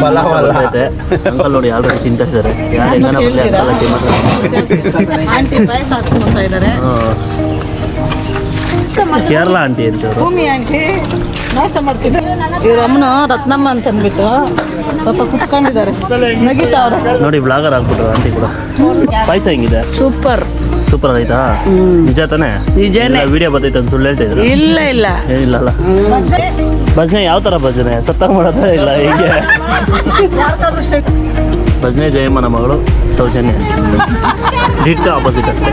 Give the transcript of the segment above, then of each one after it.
ಬರ್ತೈತೆ. ಅಂಕಲ್ ನೋಡಿ ಆಲ್ರೆಡಿ ತಿಂತಾ ಇದ್ದಾರೆ. ಯಾರು ಹೆಂಗನ ಬರಲಿ ಅಂಕಲ್ ಆಂಟಿ ಮಾತ್ರ ಆಂಟಿ ಪಾಯಸ ಹಾಕ್ಸ್ಕೊಂತ ಇದ್ದಾರೆ. ಕೇರಳ ಆಂಟಿ ಅಂತ ಭೂಮಿ ಆಂಟಿ ನಾಷ್ಟ ಮಾಡ್ತಿದ್ದಾರೆ. ಇವ್ರ ಅಮ್ಮನ ರತ್ನಮ್ಮ ಅಂತ ಅಂದ್ಬಿಟ್ಟು ಪಾಪ ಕುತ್ಕೊಂಡಿದ್ದಾರೆ, ನಗಿತಾವ್ರೆ ನೋಡಿ. ಬ್ಲಾಗರ್ ಆಗ್ಬಿಟ್ರು ಆಂಟಿ ಕೂಡ. ಪಾಯಸ ಹೆಂಗಿದೆ? ಸೂಪರ್ ಸೂಪರ್ ಆಯ್ತಾ? ನಿಜ ತಾನೆ? ನಿಜನೇ. ವಿಡಿಯೋ ಬರ್ತೈತೆ ಅಂತ ಸುಳ್ಳು ಹೇಳ್ತಾ ಇದ್ರು? ಇಲ್ಲ ಇಲ್ಲ ಏನಿಲ್ಲ ಅಲ್ಲ. ಭಜನೆ ಯಾವ ಥರ ಭಜನೆ? ಸತ್ತಾಗ ಮಾಡೋದ ಇಲ್ಲ ಹೀಗೆ? ಭಜನೆ ಜಯಮ್ಮನ ಮಗಳು ಸೌಜನ್ಯ, ಡಿಟ್ ಆಪೋಸಿಟ್ ಅಷ್ಟೇ.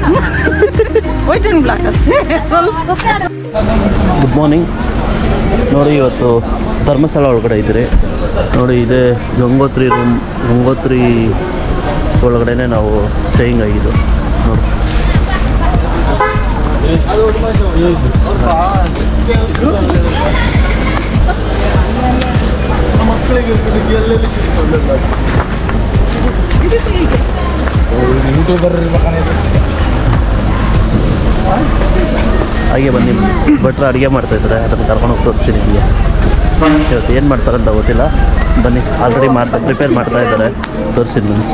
ವೈಟ್ ಅಂಡ್ ಬ್ಲಾಕ್ ಅಷ್ಟೇ. Good morning. ನೋಡಿ ಇವತ್ತು ಧರ್ಮಸ್ಥಳ ಒಳಗಡೆ ಇದ್ದೀರಿ ನೋಡಿ. ಇದೆ ಗಂಗೋತ್ರಿ ರೂಮ್. ಗಂಗೋತ್ರಿ ಒಳಗಡೆ ನಾವು ಸ್ಟೇಯಿಂಗ್ ಆಗಿದ್ದು ನೋಡಿ. ಹಾಗೆ ಬನ್ನಿ, ಭಟ್ರು ಅಡುಗೆ ಮಾಡ್ತಾಯಿದ್ದಾರೆ, ಅದನ್ನು ಕರ್ಕೊಂಡು ಹೋಗಿ ತೋರಿಸ್ತೀನಿ ನಿಮಗೆ. ಇವತ್ತು ಏನು ಮಾಡ್ತಾರಂತ ಗೊತ್ತಿಲ್ಲ. ಬನ್ನಿ, ಆಲ್ರೆಡಿ ಪ್ರಿಪೇರ್ ಮಾಡ್ತಾ ಇದ್ದಾರೆ, ತೋರಿಸಿದ್ದು ಬನ್ನಿ.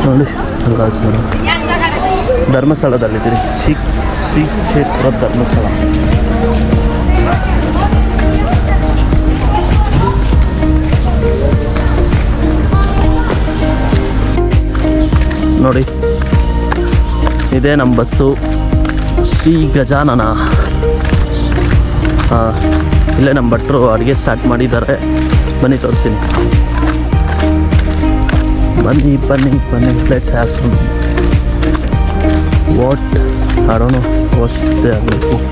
ನೋಡಿ ಹಂಗಾಚು ಧರ್ಮಸ್ಥಳದಲ್ಲಿದ್ದೀರಿ. ಶ್ರೀ ಕ್ಷೇತ್ರ ಧರ್ಮಸ್ಥಳ. ನೋಡಿ ಇದೇ ನಮ್ಮ ಬಸ್ಸು, ಶ್ರೀ ಗಜಾನನ. ಇಲ್ಲೇ ನಮ್ಮ ಭಟ್ರು ಅಡುಗೆ ಸ್ಟಾರ್ಟ್ ಮಾಡಿದ್ದಾರೆ. ಬನ್ನಿ ತೋರಿಸ್ತೀನಿ. ಬನ್ನಿ ಬನ್ನಿ ಬನ್ನಿ. Let's have some what I don't know what they are making.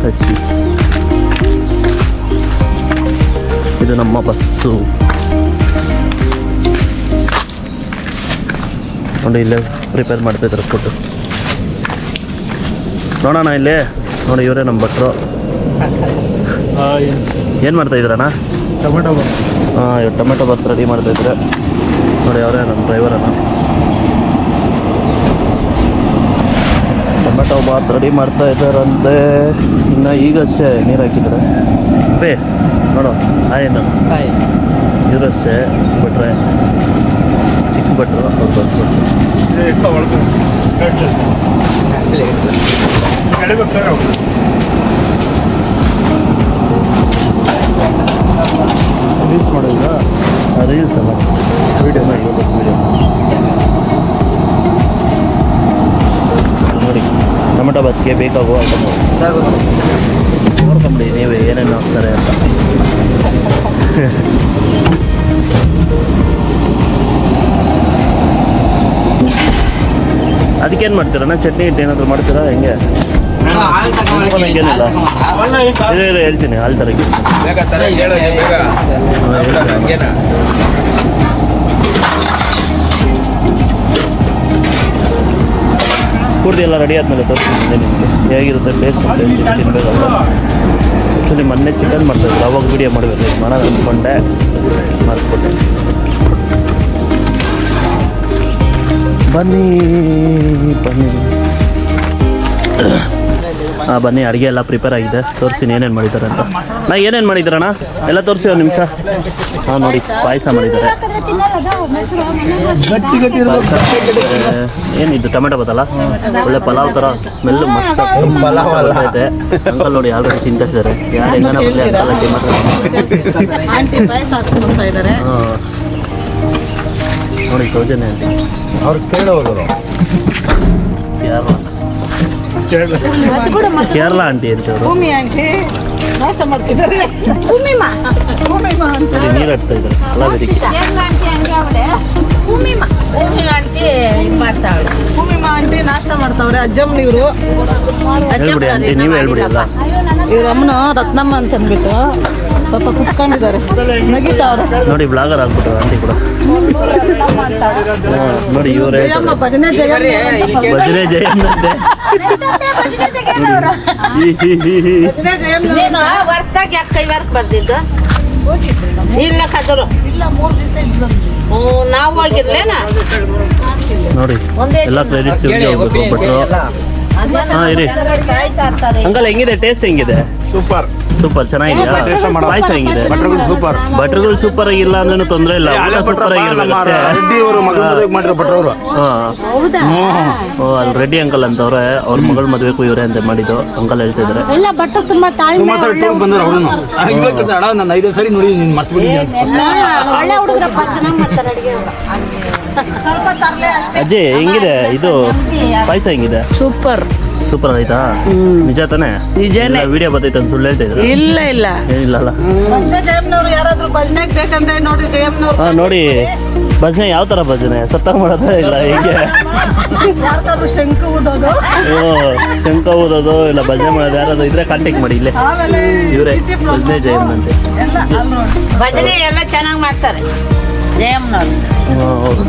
Let's see. ಇದು ನಮ್ಮ ಬಸ್ಸು ನೋಡಿ. ಇಲ್ಲೇ ಪ್ರಿಪೇರ್ ಮಾಡ್ತಾಯಿದ್ದಾರೆ ಫುಡ್ಡು. ನೋಡೋಣ ಇಲ್ಲಿ. ನೋಡಿ ಇವರೇ ನಮ್ಮ ಭಟ್ರು. ಏನು ಮಾಡ್ತಾಯಿದ್ದೀರಣ್ಣ? ಟೊಮೆಟೊ ಬಾತ್. ಇವ್ರು ಟೊಮೆಟೊ ಬಾತ್ ರೆಡಿ ಮಾಡ್ತಾಯಿದ್ದಾರೆ ನೋಡಿ. ಅವರೇ ನಮ್ಮ ಡ್ರೈವರನ್ನು. ಟೊಮೆಟೊ ಬಾತ್ ರೆಡಿ ಮಾಡ್ತಾ ಇದ್ದಾರಂತೆ. ಇನ್ನು ಈಗಷ್ಟೇ ನೀರು ಹಾಕಿದ್ದಾರೆ. ಬೇ ನೋಡು ಏನು ಇವರಷ್ಟೇ ಬಿಟ್ರೆ ಚಿಕ್ಕ ಭಟ್ರು ಅವ್ರು ಬಂದ್ಬಿಟ್ಟು ರೀಲ್ಸ್ ಮಾಡೋದಿಲ್ಲ. ರೀಲ್ಸ್ ಅಲ್ಲ, ವೀಡಿಯೋನ ವೀಡಿಯೋ ನೋಡಿ. ಟೊಮೆಟೊ ಬಾತ್ಗೆ ಬೇಕಾಗುವ ಐಟಮ್ ನೋಡ್ಕೊಂಬಿಡಿ ನೀವೇ ಏನೇನು ಹಾಕ್ತಾರೆ ಅಂತ. ಅದಕ್ಕೇನು ಮಾಡ್ತೀರಣ್ಣ? ಚಟ್ನಿ ಇಟ್ಟು ಏನಾದರೂ ಮಾಡ್ತೀರಾ? ಹೆಂಗೆ? ಹಂಗೇನಿಲ್ಲ. ಇದು ಹೇಳ್ತೀನಿ ಹಾಲು ತರಕ್ಕೆ. ಪೂರ್ತಿ ಎಲ್ಲ ರೆಡಿ ಆದಮೇಲೆ ತೋರಿಸ್ತೀನಿ ನಿಮಗೆ ಹೇಗಿರುತ್ತೆ ಟೇಸ್ಟ್ ಅಂತ ಹೇಳ್ತೀನಿ. ತಿನ್ಬೇಕಲ್ಲ. ಆ್ಯಕ್ಚುಲಿ ಮೊನ್ನೆ ಚಿಕನ್ ಮಾಡ್ತಾಯಿದ್ರು, ಅವಾಗ ವೀಡಿಯೋ ಮಾಡಬೇಕು ಮಾಡೋದು ಅಂದ್ಕೊಂಡೆ, ಮಾಡಿಸ್ಬಿಟ್ಟೆ. ಬನ್ನಿ ಬನ್ನಿ. ಬನ್ನಿ, ಅಡುಗೆ ಎಲ್ಲ ಪ್ರಿಪೇರ್ ಆಗಿದೆ. ತೋರಿಸ್ತೀನಿ ಏನೇನು ಮಾಡಿದ್ದಾರೆ ಅಂತ. ಏನೇನು ಮಾಡಿದ್ದೀರಣ್ಣ ಎಲ್ಲ ತೋರಿಸಿ ಒಂದು ನಿಮಿಷ. ನೋಡಿ ಪಾಯಸ ಮಾಡಿದ್ದಾರೆ. ಏನಿದ್ದು ಟೊಮೆಟೊ ಬಾತಲ್ಲ, ಒಳ್ಳೆ ಪಲಾವ್ ಥರ ಸ್ಮೆಲ್ ಮಸ್ತ್ ಐತೆ. ಅಂಕಲ್ ನೋಡಿ ಆಲ್ರೆಡಿ ತಿಂತಾ ಇದ್ದಾರೆ. ಯಾರು ಹೆಂಗನ ಬರಲಿ ಅಂಕಲ್ ಆಂಟಿ ಮಾತ್ರ. ನೋಡಿ ಸೌಜನ್ಯ ಆಂಟಿ ಅವ್ರು ಕೇಳೋರು ಕೇರಳ ಆಂಟಿ ಅಂತವ್ರು. ಭೂಮಿ ಆಂಟಿ ನಾಷ್ಟ ಮಾಡ್ತಿದ್ದಾರೆ. ನೀರು ಹಾಕ್ತಾ ಇದ್ದಾರೆ. ಭೂಮಿಮಾ ಆಂಟಿ ನಾಷ್ಟ ಮಾಡ್ತಾವ್ರೆ. ಅಜ್ಜಮ್ಮನ ಇವರು. ಹೇಳ್ಬಿಡಿ ಆಂಟಿ, ನೀವೇ ಹೇಳ್ಬಿಡಿ ಅಲ್ಲ. ಇವ್ರ ಅಮ್ಮನ ರತ್ನಮ್ಮ ಅಂತ ಅಂದ್ಬಿಟ್ಟು ಪಾಪ ಕುತ್ಕೊಂಡಿದ್ದಾರೆ, ನಗಿತಾವ್ರೆ ನೋಡಿ. ಬ್ಲಾಗರ್ ಆಗ್ಬಿಟ್ರು ಆಂಟಿ ಕೂಡ. ನೋಡಿ ಇವರೇ ಭಜನೆ ಜಯಮ್ಮ. ಭಜನೆ ಜಯಮ್ಮಂತೆ. ಬರ್ದಿದ್ದು ಇಲ್ಲ ಕದರು ಇಲ್ಲ 3 ದಿವಸ ಇದ್ರು. ನಾವು ಹೋಗಿರ್ಲೇನ ನೋಡಿ ಎಲ್ಲ ಕ್ರೆಡಿಟ್ಸ್ ಇವ್ರಿಗೆ ಹೋಗ್ಬೇಕು. ಭಟ್ರು. ಇರಿ ಅಂಕಲ್, ಹೆಂಗಿದೆ ಟೇಸ್ಟ್? ಹೆಂಗಿದೆ? ಸೂಪರ್ ಸೂಪರ್ ಚೆನ್ನಾಗಿದೆಯಾ ಪಾಯಸ ಹೆಂಗಿದೆ ಭಟ್ರುಗಳು ಸೂಪರ್ ಭಟ್ರುಗಳು ಸೂಪರ್ ಆಗಿಲ್ಲ ಅಂದ್ರೂ ತೊಂದರೆ ಇಲ್ಲ ಸೂಪರ್ ಆಗಿರ್ಬೇಕು ಅಷ್ಟೇ. ರೆಡ್ಡಿ ಅವರು ಮಗಳ ಮದುವೆ ಮಾಡಿರೋ ಭಟ್ರವರು ಓ ಅಲ್ಲಿ ರೆಡ್ಡಿ ಅಂಕಲ್ ಅಂತವ್ರೆ ಅವ್ರ ಮಗಳ ಮದುವೆಗೂ ಇವರೇ ಅಂತ ಮಾಡಿದ್ದು ಅಂಕಲ್ ಹೇಳ್ತಿದ್ರೆ. ಎಲ್ಲ ಭಟ್ರು ತುಂಬಾ ತಾಳ್ಮೆ ಸುಮಾರು ಸರಿ ಟೂರ್ ಬಂದ್ರು ಅವರು ಅಣ್ಣ ನಾನು 5 ಸರಿ ನೋಡಿ ನೀನು ಮರ್ತ್ಬಿಟ್ಟಿದ್ದೀನಿ ಒಳ್ಳೆ ಹುಡುಗರಪ್ಪ ಚೆನ್ನಾಗಿ ಮಾಡ್ತಾರೆ ಅಡಿಗೆ ಸ್ವಲ್ಪ ತರಲೆ ಅಷ್ಟೇ. ಅಜ್ಜಿ ಹೆಂಗಿದೆ ಇದು ಪಾಯಸ ಹೆಂಗಿದೆ? ಸೂಪರ್. ಸೂಪರ್ ಆಯ್ತಾ? ನಿಜ ತಾನೇ? ನಿಜನೇ. ವಿಡಿಯೋ ಬರ್ತೈತೆ ಅಂತ ಸುಳ್ಳು ಹೇಳ್ತಿದ್ರು? ಇಲ್ಲ ಇಲ್ಲ ಏನಿಲ್ಲಲ್ಲ. ಜಯಮ್ನವ್ರು ಯಾರಾದ್ರೂ ಭಜನೆಗೆ ಬೇಕಂದ್ರೆ ನೋಡಿ ಜಯಮ್ನವ್ರು ಹಾ ನೋಡಿ ಭಜನೆ ಯಾವ ತರ ಭಜನೆ ಸತ್ತಾಗ ಮಾಡೋದೇ ಇಲ್ಲ ಹೀಗೆ ಯಾರ್ದಾದ್ರು ಶಂಕು ಊದೋದು ಶಂಕ ಓದೋದು ಇಲ್ಲ ಭಜನೆ ಮಾಡೋದು ಯಾರಾದ್ರು ಇದ್ರೆ ಕಾಂಟ್ಯಾಕ್ಟ್ ಮಾಡಿ ಇಲ್ಲೇ ಆಮೇಲೆ ಇವರೇ ಭಜನೆ ಜಯಮ್ಮನಂತೆ. ಎಲ್ಲ ಅಲ್ಲಿ ನೋಡಿ. ಭಜನೆ ಎಲ್ಲ ಚೆನ್ನಾಗಿ ಮಾಡ್ತಾರೆ ಜಯಮ್ಮನವ್ರು. ಹೌದು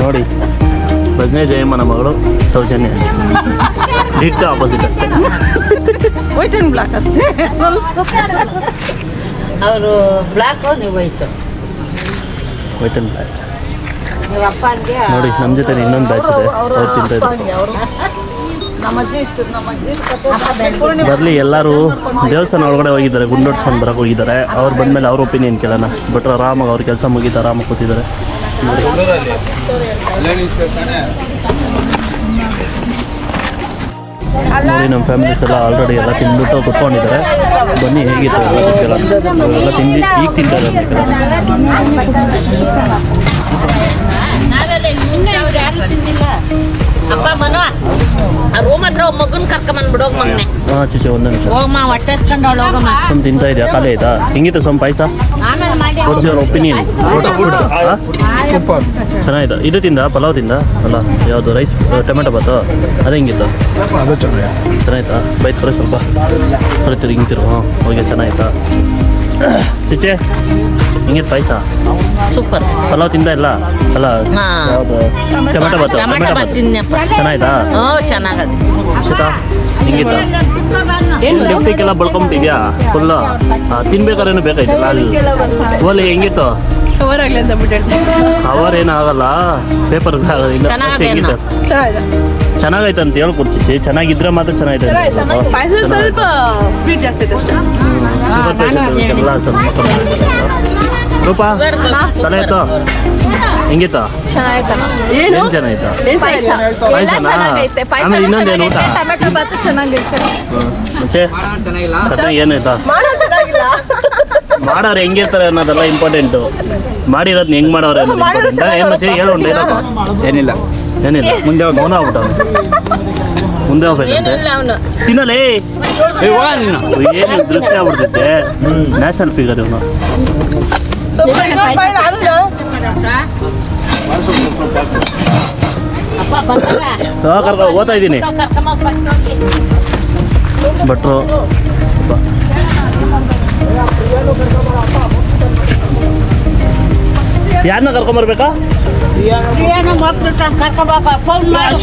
ನೋಡಿ ಭಜನೆ ಜಯಮ್ಮನ ಮಗಳು ಸೌಜನ್ಯ ಡಿಟ್ ಆಪೋಸಿಟ್ ಅಷ್ಟೇ. ವೈಟ್ ಅಂಡ್ ಬ್ಲಾಕ್ ಅಷ್ಟೇ. ಅವರು ಬ್ಲಾಕು ನೀವು ಹೋಯ್ತು ವೈಟ್ ಅಂಡ್ ಬ್ಲ್ಯಾಕ್. ನೀವು ಅಪ್ಪ ಅಂದ್ಯ ನೋಡಿ ನಮ್ಮ ಜೊತೆ ಇನ್ನೊಂದು ಬ್ಯಾಚ್ ಇದೆ ಅವ್ರು ತಿಂತ ಇದ್ದಾರೆ. ನಮ್ಮ ಅಜ್ಜಿ ಇತ್ತು ನಮ್ಮ ಅಜ್ಜಿ ಬರಲಿ ಎಲ್ಲರೂ ದೇವಸ್ಥಾನ ಒಳಗಡೆ ಹೋಗಿದ್ದಾರೆ ಗುಂಡೋಡ್ಸ್ಕೊಂಡು ಬರೋಕೆ ಹೋಗಿದ್ದಾರೆ. ಅವ್ರು ಬಂದಮೇಲೆ ಅವ್ರ ಒಪಿನಿಯನ್ ಕೇಳೋಣ. ಬಟ್ ಆರಾಮಾಗಿ ಅವ್ರ ಕೆಲಸ ಮುಗೀತು ಆರಾಮಾಗಿ ಕೂತಿದ್ದಾರೆ. ನೋಡಿ ನಮ್ಮ ಫ್ಯಾಮಿಲೀಸ್ ಎಲ್ಲ ಆಲ್ರೆಡಿ ಎಲ್ಲ ತಿಂದ್ಬಿಟ್ಟು ಕುತ್ಕೊಂಡಿದ್ದಾರೆ. ಬನ್ನಿ ಹೇಗಿತ್ತು ಎಲ್ಲ ಕೇಳೋಣ. ಎಲ್ಲ ತಿಂದು ಈಗ ತಿಂತಾರೆ ಅಂತ ಕೇಳೋಣ. ಅಪ್ಪ ಮನು ಆ ರೂಮ್ ಹತ್ರ ಮಗನ್ ಕರ್ಕೊಂಬಂದ್ಬಿಡೋಗ್ ಮಗನೆ ಹಾಂ ಚಿಚೆ ಒಂದು ನಿಮಿಷ ಹೋಗಮ್ಮ ಹೊಟ್ಟೆ ಎತ್ಕೊಂಡವಳು ಹೋಗಮ್ಮ ಸುಮ್ಮನೆ ತಿಂತಾ ಇದೆಯಾ ಖಾಲಿ ಆಯ್ತಾ? ಹೆಂಗಿತ್ತು ಸ್ವಲ್ಪ ಪಾಯಸ? ಆಮೇಲೆ ಮಾಡಿ ವಾಟ್ಸ್ ಯುವರ್ ಒಪಿನಿಯನ್? ಸೂಪರ್ ಚೆನ್ನಾಗಿದೆ. ಇದು ತಿಂದ ಪಲಾವ್ ತಿಂದ ಅಲ್ಲ ಯಾವುದು ರೈಸ್ ಟೊಮೆಟೊ ಬಾತು ಅದು ಹೆಂಗಿತ್ತು? ಅದು ಚೆನ್ನಾಗಿದೆ ಚೆನ್ನಾಯ್ತಾ? ಬೈತ್ ಕೊಡಿ ಸ್ವಲ್ಪ ಹೊರತಿರು ಹಿಂಗಿರು. ಹಾಂ ಹೋಗಿ ಚೆನ್ನಾಯ್ತಾ ಚಿಚ್ಚೆ ಹಿಂಗಿತ್ತು ಪಾಯಸ? ಸೂಪರ್ ಪಲಾವ್ ತಿಂದ ಇಲ್ಲ ಅಲ್ಲ ಹಾ. ಯಾವುದು ಟೊಮೆಟೊ ಬಾತು ಟೊಮೆಟೊ ಬಾತ್ ತಿನ್ನಪ್ಪ ಚೆನ್ನಾಯ್ತಾ? ಹ್ಞೂ ಚೆನ್ನಾಗದು ಅಕ್ಷತಾ ಹಿಂಗಿತ್ತು? ಏನು ಲಿಫ್ಟಿಗೆಲ್ಲ ಬಳ್ಕೊಂಬಿಟ್ಟಿದ್ಯಾ ಫುಲ್ಲು? ತಿನ್ಬೇಕಾದ್ರೇನು ಬೇಕಾಯ್ತಲ್ಲ ಅಲ್ಲಿ ಓಲಿ ಹೆಂಗಿತ್ತು? ಕವರ್ ಏನಾಗಲ್ಲ ಪೇಪರ್ ಆಗೋದಿಲ್ಲ. ಚೆನ್ನಾಗಿದೆ ಹೆಂಗಿತ್ತು? ಚೆನ್ನಾಗೈತೆ ಅಂತ ಹೇಳ್ಕೊಡ್ತಿದ್ದೆ. ಚೆನ್ನಾಗಿದ್ರೆ ಮಾತ್ರ ಚೆನ್ನಾಗೈತೆ ಸ್ವಲ್ಪ ಸ್ವೀಟ್ ಜಾಸ್ತಿ ಇದೆ ಅಷ್ಟೇ. ಎಲ್ಲ ಸ್ವಲ್ಪ ರೂಪ ತಲೆ ಇತ್ತು ಹೆಂಗಿತ್ತು? ಏನು ಚೆನ್ನಾಯ್ತಾ? ಪಾಯಸನಾ? ಆಮೇಲೆ ಇನ್ನೊಂದೇನು ಊಟ ಮುಂಚೆ ಕತೆ ಏನಾಯ್ತಾ? ಮಾಡೋರು ಹೆಂಗಿರ್ತಾರೆ ಅನ್ನೋದೆಲ್ಲ ಇಂಪಾರ್ಟೆಂಟು. ಮಾಡಿರೋದ್ನ ಹೆಂಗ್ ಮಾಡೋರು ಅನ್ನೋದು ಇಂಪಾರ್ಟೆಂಟ್. ಏನು ಮಚ್ಚೆ ಹೇಳು ಒಂದು ಡೈಲಾಗ್. ಏನಿಲ್ಲ ಏನಿಲ್ಲ ಮುಂದೆ ಹೋಗಿ ಮೌನ ಆಗ್ಬಿಟ್ಟ ಮುಂದೆ ಹೋಗ್ಬೇಕಂತೆ ತಿನ್ನಲೇ ಏನು ದೃಷ್ಟಿ ಆಗ್ಬಿಡ್ತಿದ್ದೆ. ನ್ಯಾಷನಲ್ ಫಿಗರ್ ಇವನು. ಕರ್ಕ ಓದ್ತಾ ಇದ್ದೀನಿ ಭಟ್ರು. ಯಾರನ್ನ ಕರ್ಕೊಂಬರ್ಬೇಕಾ? ಏನು ಮಕ್ಕಳು ಕರ್ಕೊಬಾಪ ಫೋನ್ ಮಾಡಿ